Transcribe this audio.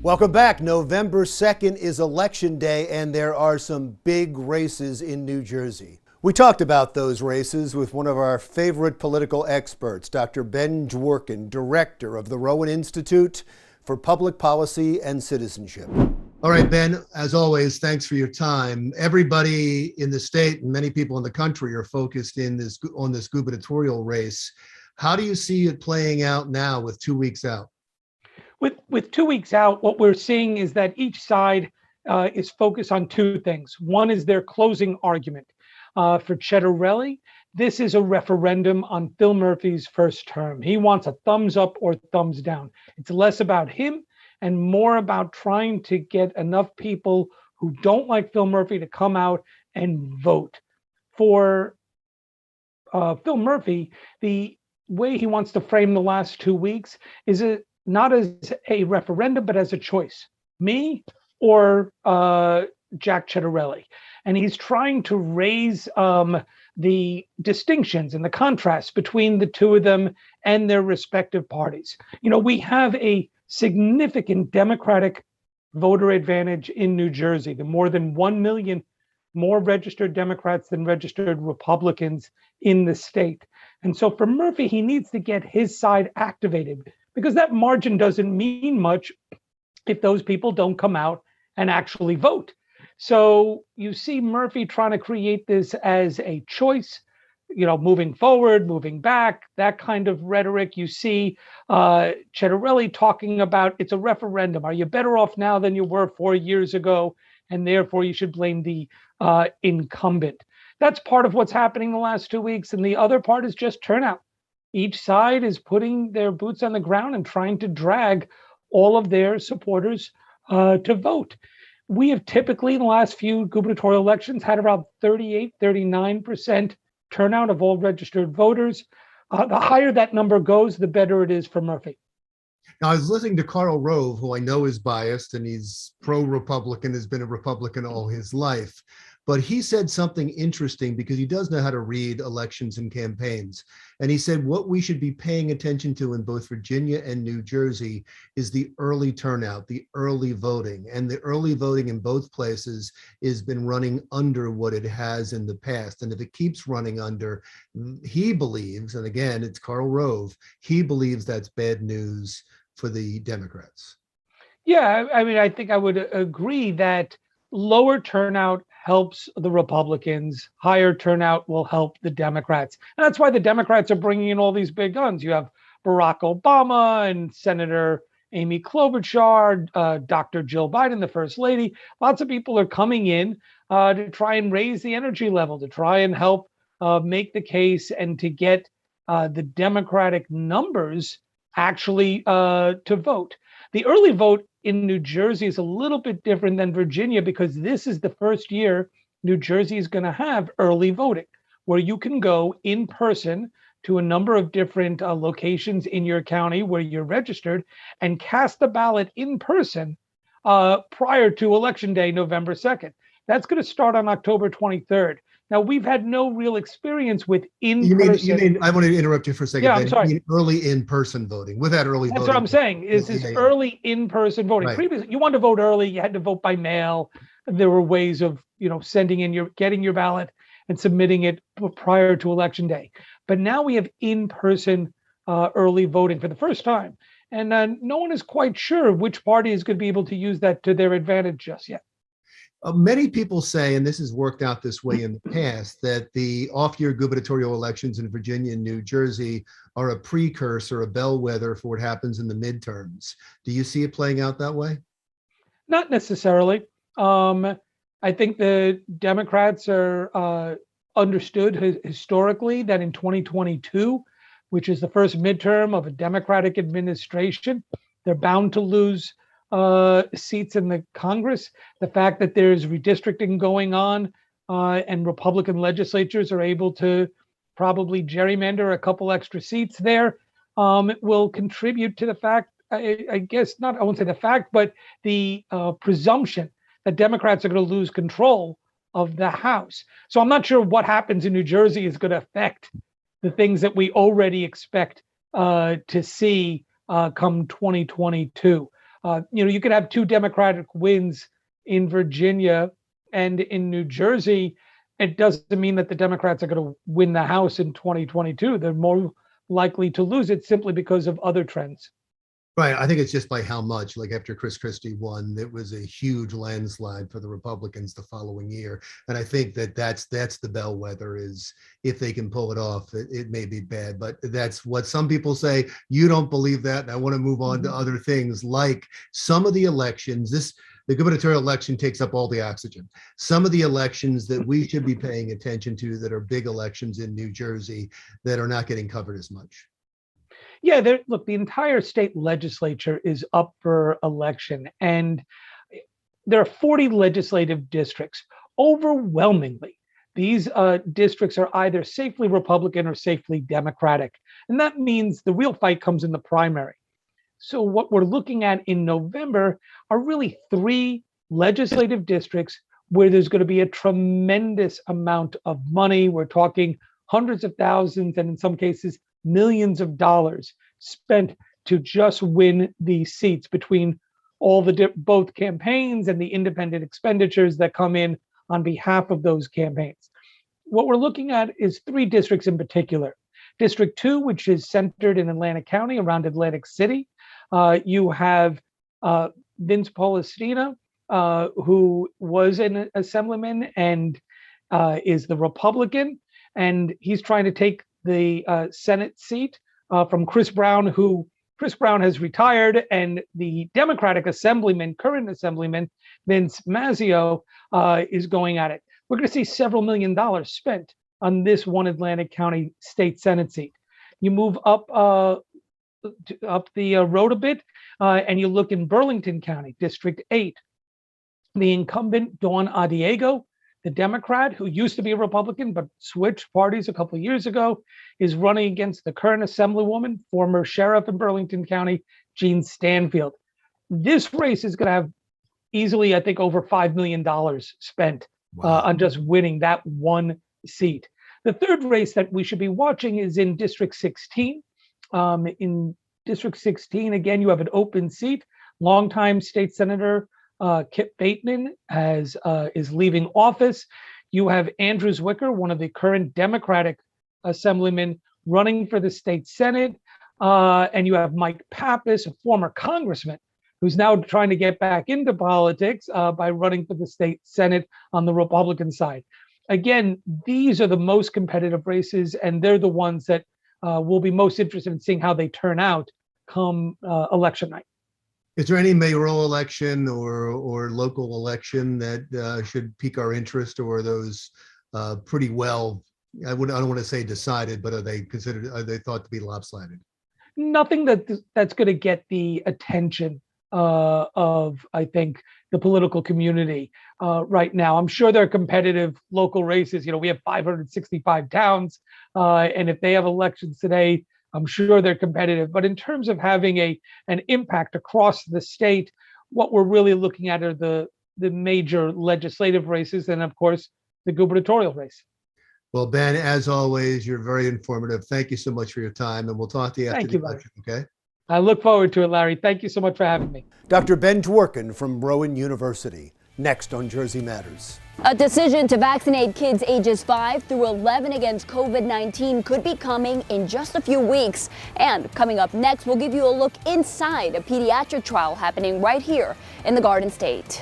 Welcome back. November 2nd is Election Day, and there are some big races in New Jersey. We talked about those races with one of our favorite political experts, Dr. Ben Dworkin, director of the Rowan Institute for Public Policy and Citizenship. All right, Ben, as always, thanks for your time. Everybody in the state and many people in the country are focused on this gubernatorial race. How do you see it playing out now with 2 weeks out? With 2 weeks out, what we're seeing is that each side is focused on two things. One is their closing argument. For Chettarelli, this is a referendum on Phil Murphy's first term. He wants a thumbs up or thumbs down. It's less about him and more about trying to get enough people who don't like Phil Murphy to come out and vote. For Phil Murphy, the way he wants to frame the last 2 weeks is not as a referendum, but as a choice, me or Jack Chettarelli. And he's trying to raise the distinctions and the contrast between the two of them and their respective parties. You know, we have a significant Democratic voter advantage in New Jersey. The more than 1 million more registered Democrats than registered Republicans in the state. And so for Murphy, he needs to get his side activated, because that margin doesn't mean much if those people don't come out and actually vote. So you see Murphy trying to create this as a choice, you know, moving forward, moving back, that kind of rhetoric. You see Chettarelli talking about it's a referendum. Are you better off now than you were 4 years ago? And therefore you should blame the incumbent. That's part of what's happening the last 2 weeks. And the other part is just turnout. Each side is putting their boots on the ground and trying to drag all of their supporters to vote. We have typically in the last few gubernatorial elections had around 38, 39% turnout of all registered voters. The higher that number goes, the better it is for Murphy. Now, I was listening to Karl Rove, who I know is biased and he's pro-Republican, has been a Republican all his life. But he said something interesting because he does know how to read elections and campaigns. And he said what we should be paying attention to in both Virginia and New Jersey is the early turnout, the early voting. And the early voting in both places has been running under what it has in the past. And if it keeps running under, he believes, and again, it's Karl Rove, he believes that's bad news for the Democrats. Yeah, I mean, I think I would agree that lower turnout helps the Republicans, higher turnout will help the Democrats. And that's why the Democrats are bringing in all these big guns. You have Barack Obama and Senator Amy Klobuchar, Dr. Jill Biden, the First Lady. Lots of people are coming in to try and raise the energy level, to try and help make the case and to get the Democratic numbers actually to vote. The early vote in New Jersey is a little bit different than Virginia because this is the first year New Jersey is going to have early voting, where you can go in person to a number of different locations in your county where you're registered and cast a ballot in person prior to Election Day, November 2nd. That's going to start on October 23rd. Now, we've had no real experience with in-person. You mean, I want to interrupt you for a second. Yeah, I'm sorry. You mean early in-person voting. With that early voting. That's what I'm saying, is early in-person voting. Right. Previously, you wanted to vote early, you had to vote by mail. There were ways of, you know, getting your ballot and submitting it prior to Election Day. But now we have in-person early voting for the first time. And no one is quite sure which party is going to be able to use that to their advantage just yet. Many people say, and this has worked out this way in the past, that the off-year gubernatorial elections in Virginia and New Jersey are a precursor, a bellwether for what happens in the midterms. Do you see it playing out that way? Not necessarily. I think the Democrats are understood historically that in 2022, which is the first midterm of a Democratic administration, they're bound to lose seats in the Congress. The fact that there's redistricting going on and Republican legislatures are able to probably gerrymander a couple extra seats there will contribute to the fact, I guess not, I won't say the fact, but the presumption that Democrats are going to lose control of the House. So I'm not sure what happens in New Jersey is going to affect the things that we already expect to see come 2022. You could have two Democratic wins in Virginia and in New Jersey. It doesn't mean that the Democrats are going to win the House in 2022. They're more likely to lose it simply because of other trends. Right. I think it's just by how much. Like after Chris Christie won, it was a huge landslide for the Republicans the following year. And I think that's the bellwether, is if they can pull it off, it may be bad, but that's what some people say. You don't believe that. And I want to move on to other things, like some of the elections. The gubernatorial election takes up all the oxygen. Some of the elections that we should be paying attention to that are big elections in New Jersey that are not getting covered as much. Yeah, look, the entire state legislature is up for election, and there are 40 legislative districts. Overwhelmingly, these districts are either safely Republican or safely Democratic. And that means the real fight comes in the primary. So what we're looking at in November are really 3 legislative districts where there's going to be a tremendous amount of money. We're talking hundreds of thousands, and in some cases, millions of dollars spent to just win these seats between all the both campaigns and the independent expenditures that come in on behalf of those campaigns. What we're looking at is 3 districts in particular. District 2, which is centered in Atlantic County around Atlantic City. You have Vince Polistina, who was an assemblyman and is the Republican, and he's trying to take the Senate seat from Chris Brown, Chris Brown has retired, and the Democratic assemblyman, current assemblyman, Vince Mazzeo, is going at it. We're going to see several $1 million spent on this one Atlantic County state Senate seat. You move up the road a bit, and you look in Burlington County, District 8. The incumbent, Dawn Adiego, the Democrat, who used to be a Republican but switched parties a couple of years ago, is running against the current assemblywoman, former sheriff in Burlington County, Jean Stanfield. This race is going to have easily, I think, over $5 million spent on just winning that one seat. The third race that we should be watching is in District 16. In District 16, again, you have an open seat. Longtime state senator Kip Bateman is leaving office. You have Andrew Zwicker, one of the current Democratic assemblymen, running for the state Senate. And you have Mike Pappas, a former congressman, who's now trying to get back into politics by running for the state Senate on the Republican side. Again, these are the most competitive races, and they're the ones that we'll be most interested in seeing how they turn out come election night. Is there any mayoral election or local election that should pique our interest, or are those pretty well, I don't want to say decided, but are they thought to be lopsided? Nothing that's going to get the attention of, I think, the political community right now. I'm sure there are competitive local races. We have 565 towns, and if they have elections today, I'm sure they're competitive. But in terms of having an impact across the state, what we're really looking at are the major legislative races, and of course, the gubernatorial race. Well, Ben, as always, you're very informative. Thank you so much for your time, and we'll talk to you after the election, okay? I look forward to it, Larry. Thank you so much for having me. Dr. Ben Dworkin from Rowan University, next on Jersey Matters. A decision to vaccinate kids ages 5 through 11 against COVID-19 could be coming in just a few weeks. And coming up next, we'll give you a look inside a pediatric trial happening right here in the Garden State.